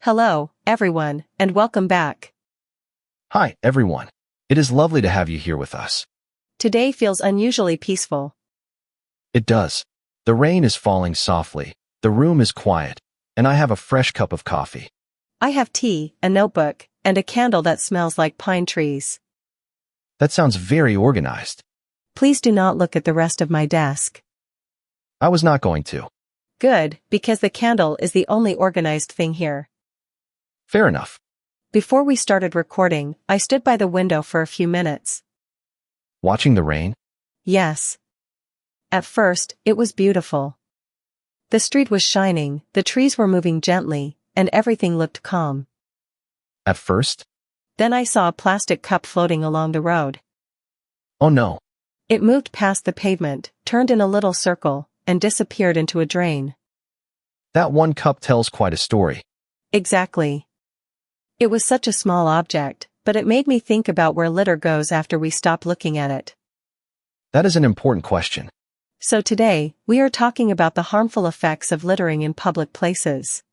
Hello, everyone, and welcome back. Hi, everyone. It is lovely to have you here with us. Today feels unusually peaceful. It does. The rain is falling softly, the room is quiet, and I have a fresh cup of coffee. I have tea, a notebook, and a candle that smells like pine trees. That sounds very organized. Please do not look at the rest of my desk. I was not going to. Good, because the candle is the only organized thing here. Fair enough. Before we started recording, I stood by the window for a few minutes. Watching the rain? Yes. At first, it was beautiful. The street was shining, the trees were moving gently, and everything looked calm. At first? Then I saw a plastic cup floating along the road. Oh no. It moved past the pavement, turned in a little circle, and disappeared into a drain. That one cup tells quite a story. Exactly. It was such a small object, but it made me think about where litter goes after we stop looking at it. That is an important question. So today, we are talking about the harmful effects of littering in public places.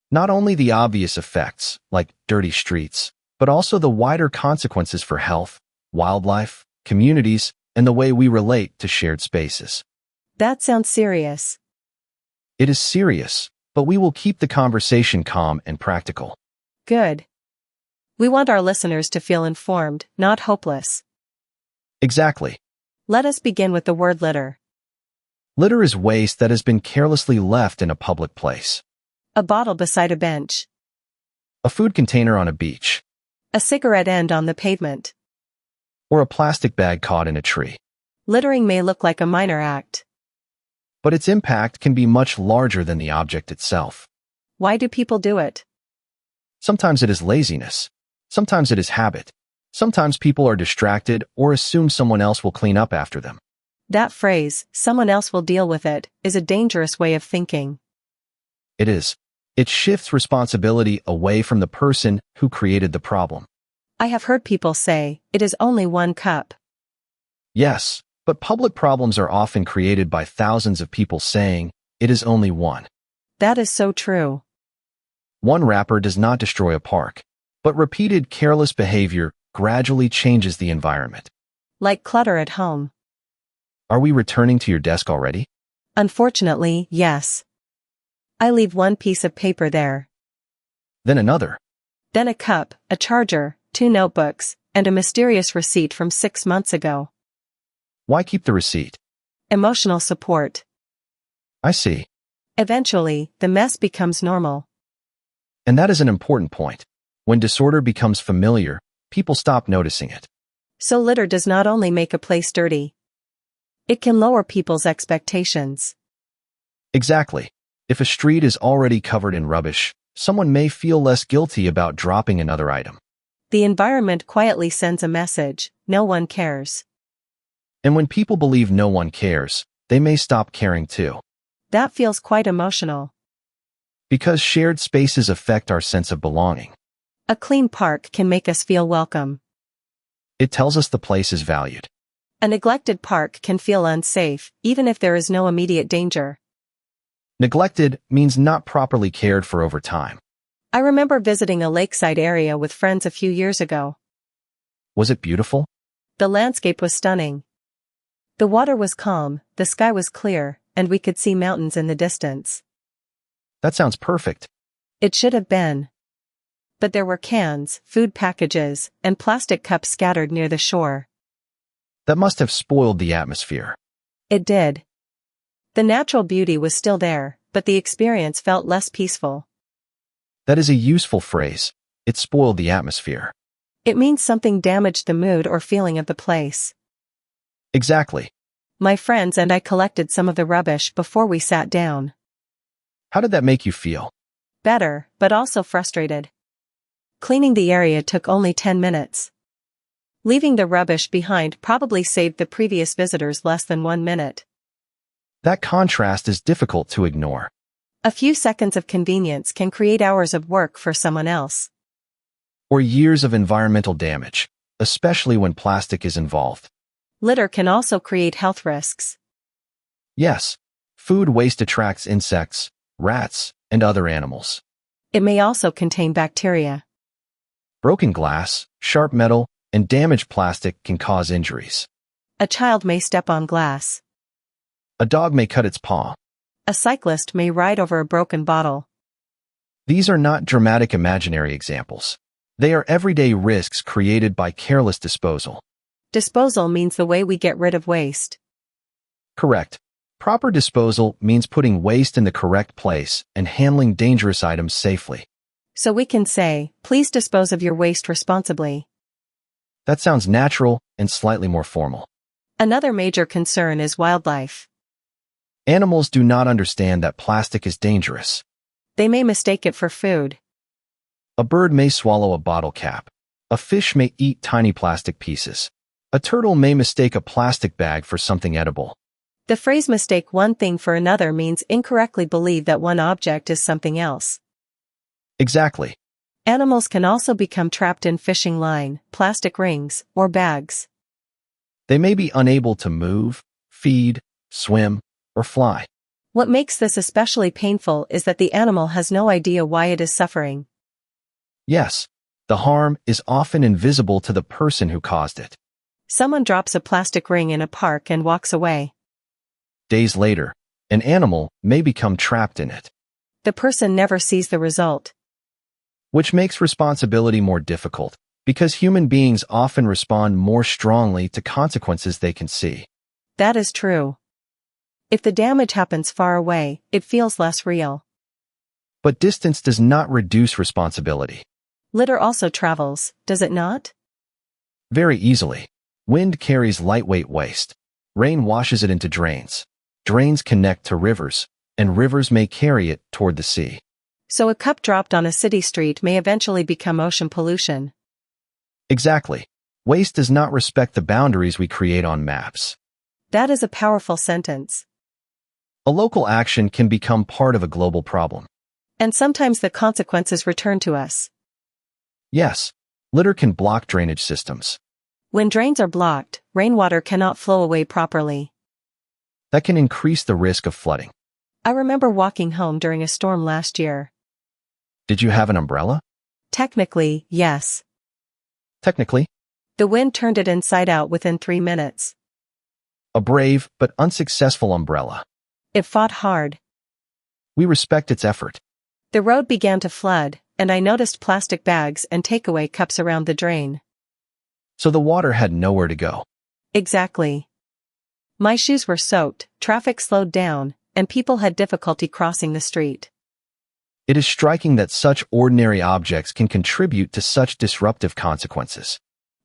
Not only the obvious effects, like dirty streets, but also the wider consequences for health, wildlife, communities, and the way we relate to shared spaces. That sounds serious. It is serious, but we will keep the conversation calm and practical. Good. We want our listeners to feel informed, not hopeless. Exactly. Let us begin with the word litter. Litter is waste that has been carelessly left in a public place. A bottle beside a bench. A food container on a beach. A cigarette end on the pavement. Or a plastic bag caught in a tree. Littering may look like a minor act. But its impact can be much larger than the object itself. Why do people do it? Sometimes it is laziness. Sometimes it is habit. Sometimes people are distracted or assume someone else will clean up after them. That phrase, someone else will deal with it, is a dangerous way of thinking. It is. It shifts responsibility away from the person who created the problem. I have heard people say, it is only one cup. Yes, but public problems are often created by thousands of people saying, it is only one. That is so true. One wrapper does not destroy a park, but repeated careless behavior gradually changes the environment. Like clutter at home. Are we returning to your desk already? Unfortunately, yes. I leave one piece of paper there. Then another. Then a cup, a charger, 2 notebooks, and a mysterious receipt from 6 months ago. Why keep the receipt? Emotional support. I see. Eventually, the mess becomes normal. And that is an important point. When disorder becomes familiar, people stop noticing it. So litter does not only make a place dirty. It can lower people's expectations. Exactly. If a street is already covered in rubbish, someone may feel less guilty about dropping another item. The environment quietly sends a message, no one cares. And when people believe no one cares, they may stop caring too. That feels quite emotional. Because shared spaces affect our sense of belonging. A clean park can make us feel welcome. It tells us the place is valued. A neglected park can feel unsafe, even if there is no immediate danger. Neglected means not properly cared for over time. I remember visiting a lakeside area with friends a few years ago. Was it beautiful? The landscape was stunning. The water was calm, the sky was clear, and we could see mountains in the distance. That sounds perfect. It should have been. But there were cans, food packages, and plastic cups scattered near the shore. That must have spoiled the atmosphere. It did. The natural beauty was still there, but the experience felt less peaceful. That is a useful phrase. It spoiled the atmosphere. It means something damaged the mood or feeling of the place. Exactly. My friends and I collected some of the rubbish before we sat down. How did that make you feel? Better, but also frustrated. Cleaning the area took only 10 minutes. Leaving the rubbish behind probably saved the previous visitors less than 1 minute. That contrast is difficult to ignore. A few seconds of convenience can create hours of work for someone else. Or years of environmental damage, especially when plastic is involved. Litter can also create health risks. Yes, food waste attracts insects, rats, and other animals. It may also contain bacteria. Broken glass, sharp metal, and damaged plastic can cause injuries. A child may step on glass. A dog may cut its paw. A cyclist may ride over a broken bottle. These are not dramatic imaginary examples. They are everyday risks created by careless disposal. Disposal means the way we get rid of waste. Correct. Proper disposal means putting waste in the correct place and handling dangerous items safely. So we can say, please dispose of your waste responsibly. That sounds natural and slightly more formal. Another major concern is wildlife. Animals do not understand that plastic is dangerous. They may mistake it for food. A bird may swallow a bottle cap. A fish may eat tiny plastic pieces. A turtle may mistake a plastic bag for something edible. The phrase mistake one thing for another means incorrectly believe that one object is something else. Exactly. Animals can also become trapped in fishing line, plastic rings, or bags. They may be unable to move, feed, swim, or fly. What makes this especially painful is that the animal has no idea why it is suffering. Yes, the harm is often invisible to the person who caused it. Someone drops a plastic ring in a park and walks away. Days later, an animal may become trapped in it. The person never sees the result. Which makes responsibility more difficult, because human beings often respond more strongly to consequences they can see. That is true. If the damage happens far away, it feels less real. But distance does not reduce responsibility. Litter also travels, does it not? Very easily. Wind carries lightweight waste. Rain washes it into drains. Drains connect to rivers, and rivers may carry it toward the sea. So a cup dropped on a city street may eventually become ocean pollution. Exactly. Waste does not respect the boundaries we create on maps. That is a powerful sentence. A local action can become part of a global problem. And sometimes the consequences return to us. Yes, litter can block drainage systems. When drains are blocked, rainwater cannot flow away properly. That can increase the risk of flooding. I remember walking home during a storm last year. Did you have an umbrella? Technically, yes. Technically, The wind turned it inside out within 3 minutes. a brave but unsuccessful umbrella. It fought hard. We respect its effort. The road began to flood, and I noticed plastic bags and takeaway cups around the drain. So the water had nowhere to go. Exactly. My shoes were soaked, traffic slowed down, and people had difficulty crossing the street. It is striking that such ordinary objects can contribute to such disruptive consequences.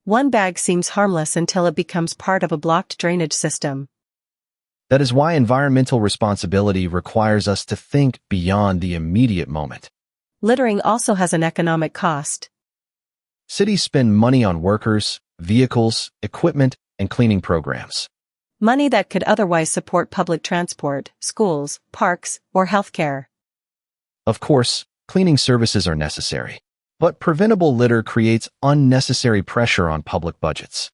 One bag seems harmless until it becomes part of a blocked drainage system. That is why environmental responsibility requires us to think beyond the immediate moment. Littering also has an economic cost. Cities spend money on workers, vehicles, equipment, and cleaning programs. Money that could otherwise support public transport, schools, parks, or healthcare. Of course, cleaning services are necessary. But preventable litter creates unnecessary pressure on public budgets.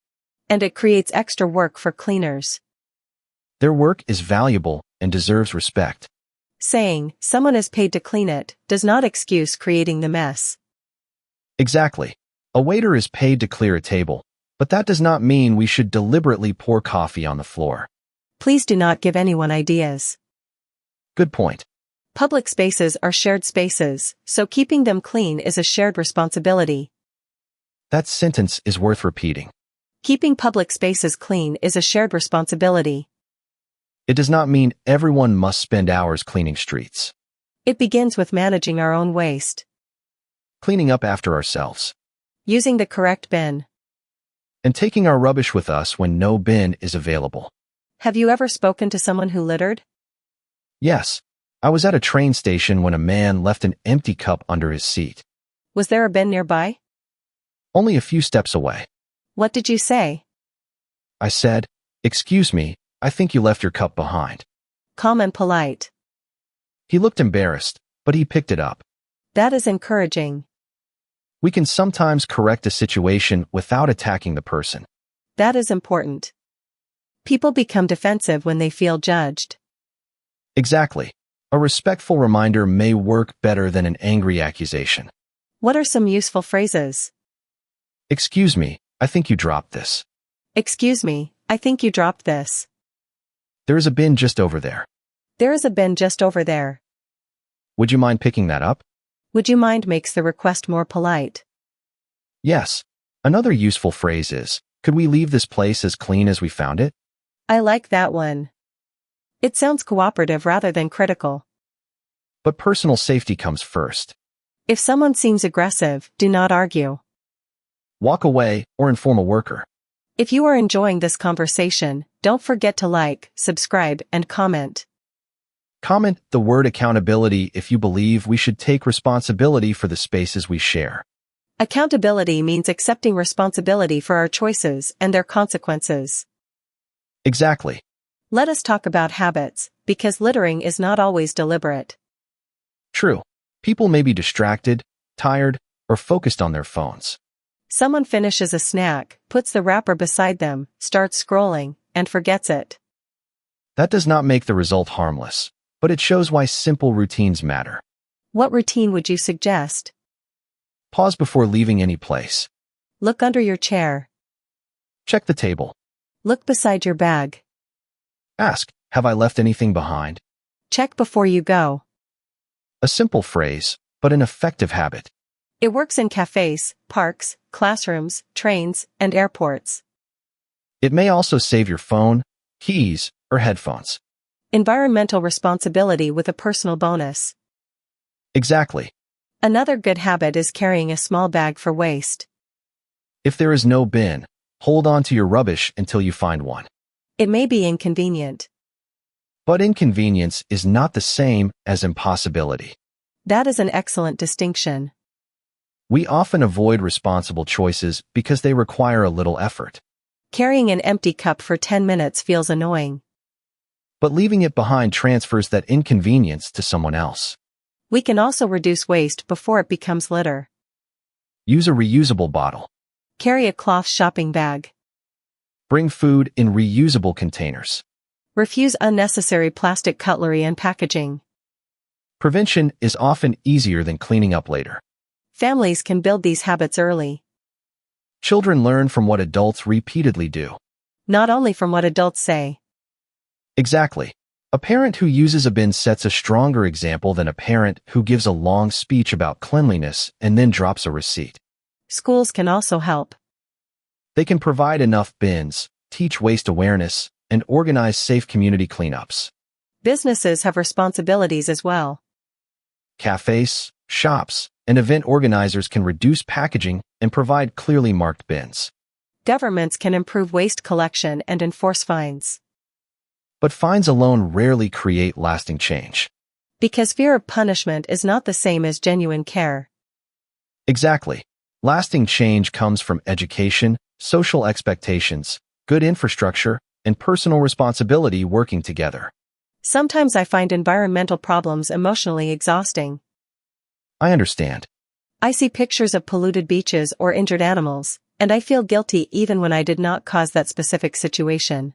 And it creates extra work for cleaners. Their work is valuable and deserves respect. Saying, someone is paid to clean it, does not excuse creating the mess. Exactly. A waiter is paid to clear a table, but that does not mean we should deliberately pour coffee on the floor. Please do not give anyone ideas. Good point. Public spaces are shared spaces, so keeping them clean is a shared responsibility. That sentence is worth repeating. Keeping public spaces clean is a shared responsibility. It does not mean everyone must spend hours cleaning streets. It begins with managing our own waste. Cleaning up after ourselves. Using the correct bin. And taking our rubbish with us when no bin is available. Have you ever spoken to someone who littered? Yes. I was at a train station when a man left an empty cup under his seat. Was there a bin nearby? Only a few steps away. What did you say? I said, "Excuse me, I think you left your cup behind." Calm and polite. He looked embarrassed, but he picked it up. That is encouraging. We can sometimes correct a situation without attacking the person. That is important. People become defensive when they feel judged. Exactly. A A respectful reminder may work better than an angry accusation. What are some useful phrases? Excuse me, I think you dropped this. Excuse me, I think you dropped this. There is a bin just over there. There is a bin just over there. Would you mind picking that up? Would you mind makes the request more polite. Yes. Another useful phrase is, could we leave this place as clean as we found it? I like that one. It sounds cooperative rather than critical. But personal safety comes first. If someone seems aggressive, do not argue. Walk away or inform a worker. If you are enjoying this conversation, don't forget to like, subscribe, and comment. Comment the word accountability if you believe we should take responsibility for the spaces we share. Accountability means accepting responsibility for our choices and their consequences. Exactly. Let us talk about habits, because littering is not always deliberate. True. People may be distracted, tired, or focused on their phones. Someone finishes a snack, puts the wrapper beside them, starts scrolling, and forgets it. That does not make the result harmless, but it shows why simple routines matter. What routine would you suggest? Pause before leaving any place. Look under your chair. Check the table. Look beside your bag. Ask, have I left anything behind? Check before you go. A simple phrase, but an effective habit. It works in cafes, parks, classrooms, trains, and airports. It may also save your phone, keys, or headphones. Environmental responsibility with a personal bonus. Exactly. Another good habit is carrying a small bag for waste. If there is no bin, hold on to your rubbish until you find one. It may be inconvenient. But inconvenience is not the same as impossibility. That is an excellent distinction. We often avoid responsible choices because they require a little effort. Carrying an empty cup for 10 minutes feels annoying. But leaving it behind transfers that inconvenience to someone else. We can also reduce waste before it becomes litter. Use a reusable bottle. Carry a cloth shopping bag. Bring food in reusable containers. Refuse unnecessary plastic cutlery and packaging. Prevention is often easier than cleaning up later. Families can build these habits early. Children learn from what adults repeatedly do. Not only from what adults say. Exactly. A parent who uses a bin sets a stronger example than a parent who gives a long speech about cleanliness and then drops a receipt. Schools can also help. They can provide enough bins, teach waste awareness, and organize safe community cleanups. Businesses have responsibilities as well. Cafes, shops, and event organizers can reduce packaging and provide clearly marked bins. Governments can improve waste collection and enforce fines. But fines alone rarely create lasting change. Because fear of punishment is not the same as genuine care. Exactly. Lasting change comes from education, social expectations, good infrastructure, and personal responsibility working together. Sometimes I find environmental problems emotionally exhausting. I understand. I see pictures of polluted beaches or injured animals, and I feel guilty even when I did not cause that specific situation.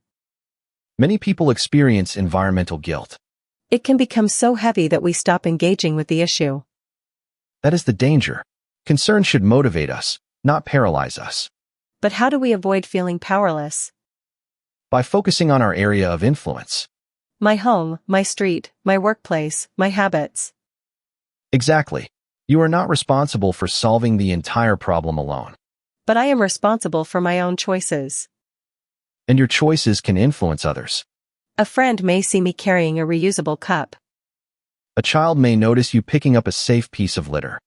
Many people experience environmental guilt. It can become so heavy that we stop engaging with the issue. That is the danger. Concern should motivate us, not paralyze us. But how do we avoid feeling powerless? By focusing on our area of influence. My home, my street, my workplace, my habits. Exactly. You are not responsible for solving the entire problem alone. But I am responsible for my own choices. And your choices can influence others. A friend may see me carrying a reusable cup. A child may notice you picking up a safe piece of litter.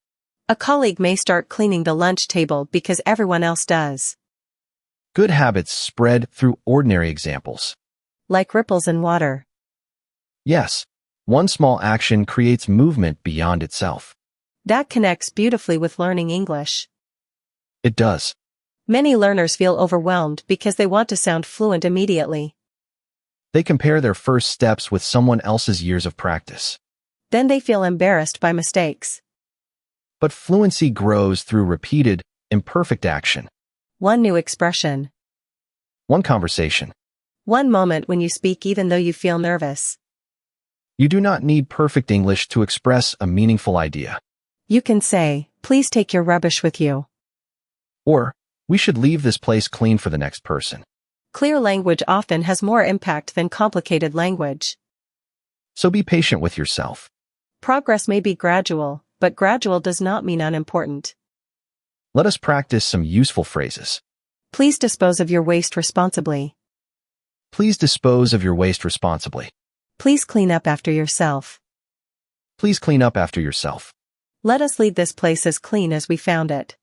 A colleague may start cleaning the lunch table because everyone else does. Good habits spread through ordinary examples. Like ripples in water. Yes, one small action creates movement beyond itself. That connects beautifully with learning English. It does. Many learners feel overwhelmed because they want to sound fluent immediately. They compare their first steps with someone else's years of practice. Then they feel embarrassed by mistakes. But fluency grows through repeated, imperfect action. One new expression. One conversation. One moment when you speak even though you feel nervous. You do not need perfect English to express a meaningful idea. You can say, please take your rubbish with you. Or, we should leave this place clean for the next person. Clear language often has more impact than complicated language. So be patient with yourself. Progress may be gradual, but gradual does not mean unimportant. Let us practice some useful phrases. Please dispose of your waste responsibly. Please dispose of your waste responsibly. Please clean up after yourself. Please clean up after yourself. Let us leave this place as clean as we found it.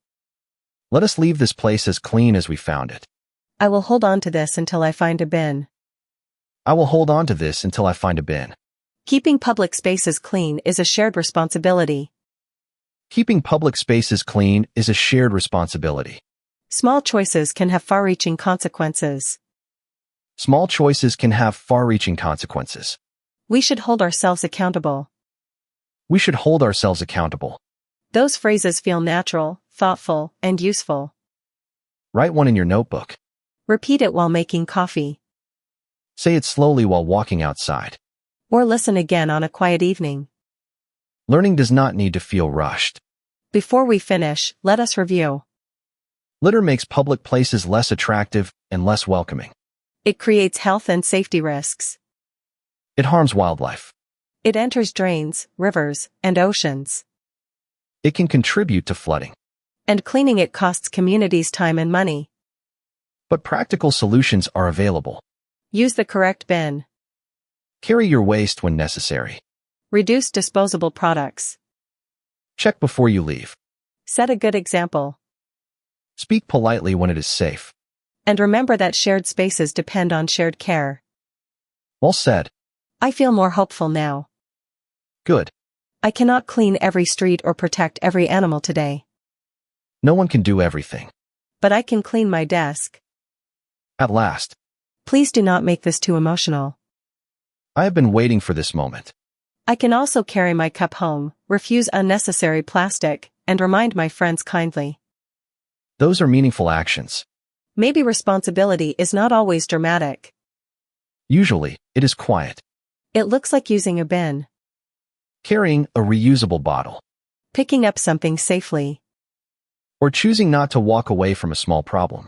Let us leave this place as clean as we found it. I will hold on to this until I find a bin. I will hold on to this until I find a bin. Keeping public spaces clean is a shared responsibility. Keeping public spaces clean is a shared responsibility. Small choices can have far-reaching consequences. Small choices can have far-reaching consequences. We should hold ourselves accountable. We should hold ourselves accountable. Those phrases feel natural, thoughtful, and useful. Write one in your notebook. Repeat it while making coffee. Say it slowly while walking outside. Or listen again on a quiet evening. Learning does not need to feel rushed. Before we finish, let us review. Litter makes public places less attractive and less welcoming. It creates health and safety risks. It harms wildlife. It enters drains, rivers, and oceans. It can contribute to flooding. And cleaning it costs communities time and money. But practical solutions are available. Use the correct bin. Carry your waste when necessary. Reduce disposable products. Check before you leave. Set a good example. Speak politely when it is safe. And remember that shared spaces depend on shared care. Well said. I feel more hopeful now. Good. I cannot clean every street or protect every animal today. No one can do everything. But I can clean my desk. At last. Please do not make this too emotional. I have been waiting for this moment. I can also carry my cup home, refuse unnecessary plastic, and remind my friends kindly. Those are meaningful actions. Maybe responsibility is not always dramatic. Usually, it is quiet. It looks like using a bin. Carrying a reusable bottle. Picking up something safely. Or choosing not to walk away from a small problem.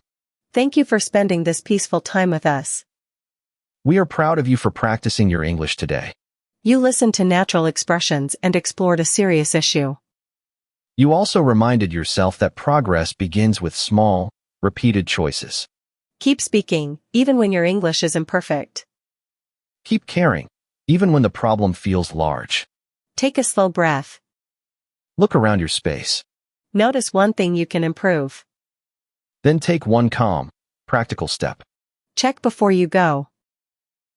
Thank you for spending this peaceful time with us. We are proud of you for practicing your English today. You listened to natural expressions and explored a serious issue. You also reminded yourself that progress begins with small, repeated choices. Keep speaking, even when your English is imperfect. Keep caring, even when the problem feels large. Take a slow breath. Look around your space. Notice one thing you can improve. Then take one calm, practical step. Check before you go.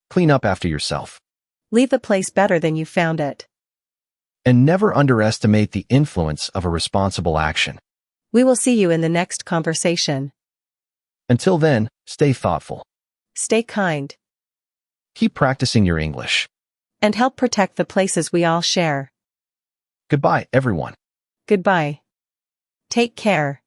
Clean up after yourself. Leave the place better than you found it. And never underestimate the influence of a responsible action. We will see you in the next conversation. Until then, stay thoughtful. Stay kind. Keep practicing your English. And help protect the places we all share. Goodbye, everyone. Goodbye. Take care.